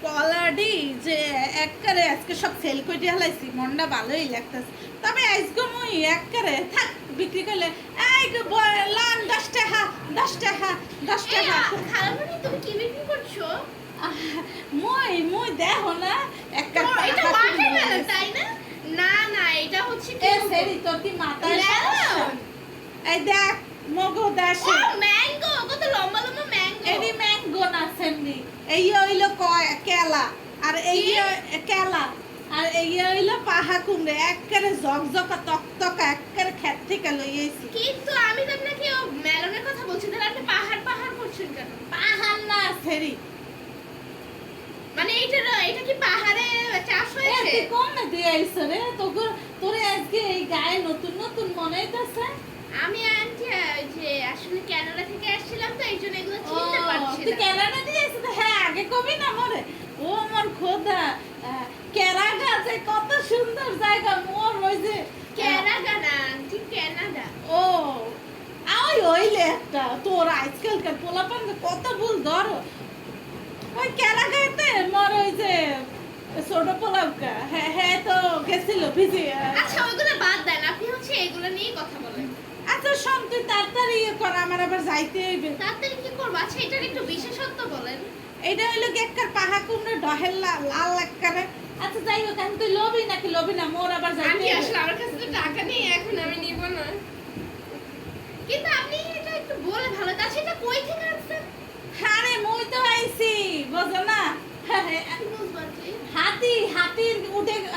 কলাডি যে একবারে আজকে সব সেল করে হালাইছি মনটা ভালোই লাগতেছে তবে আজকে মুই একবারে থাক বিক্রি করলে এই লান 10 টাকা 10 টাকা 10 টাকা খালামণি তুমি কি বিক্রি করছো? মুই দেখো না একটা এটা ওয়াটারমেলন তাই না? না না এটা হচ্ছে কি সেরি তোর কি মাথায় সমস্যা? এই দেখ মগো দাসে ও ম্যাঙ্গো কত লম্বা লম্বা ম্যাঙ্গো এডি ম্যাঙ্গো না সেমনি এই হইলো কেলা আর এই কেলা আর এই হইলো পাহা কুমড়ে একবারে জকজকা তকতকা একবারে খেত থেকে লইয়েছি কিন্তু আমি তো আপনাকে ও মেলনের কথা বলছি তাহলে আপনি পাহাড় পাহাড় করছেন কেন? পাহাড় না সেরি মানে এটা কি পাহাড়ে চাষ হয়েছে? তুই কোন না দিয়ে আইছ রে তোরে আজকে এই গায়ে নতুন নতুন মনে হইতাছে আমি আন্টি যে আসলে কানাডা থেকে আসছিলাম তো এইজন্য এগুলো চিনতে পারছি তুই না। কেরানা দিয়ে আইছিস হ্যাঁ আগে কবি না মরে ও আমার খোদা কেরাগা যে কত সুন্দর জায়গা মোর ওই যে কানাডা না আন্টি কানাডা। ও ওইলে একটা তোর আজকালকার পোলাপান কত ভুল ধরো ওই কেরাগাতে মোর ওই যে ছোট পোলাপকা হ্যাঁ হ্যাঁ তো গেছিল ভিজি আচ্ছা ওইগুলো বাদ দেন আপনি হচ্ছে এগুলো নিয়ে কথা বলেন। আচ্ছা শোন তুই তাড়াতাড়ি ইয়ে কর আমার আবার যাইতে হইবে তাড়াতাড়ি কি করবো? আচ্ছা এটার একটু বিশেষত্ব বলেন। এইটা হইলো কি একবার পাহা কুমড়ো ডহেল লাল একবারে আচ্ছা যাই হোক আমি তুই লবি নাকি লবি না মোর আবার যাইতে আন্টি হইবে আসলে আমার কাছে তো টাকা নেই এখন আমি নিব না। কিন্তু আপনি এটা একটু বলে ভালো তা সেটা কই থেকে আনছেন? আরে মই তো আইছি বুঝো না কি বুঝবো আন্টি?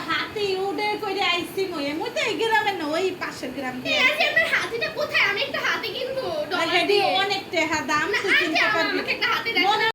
হাতি উড়ে কইরে আইছি মই তো এই গ্রামে না ওই পাশের গ্রাম এই দিয়ে আন্টি আপনার হাতিটা কোথায়? আমি একটা হাতি কিনবো ডলার হেডি দিয়ে। অনেক টাকা দাম না তুই আন্টি কিনতে পারবি আমাকে একটা হাতি দেখান। মনে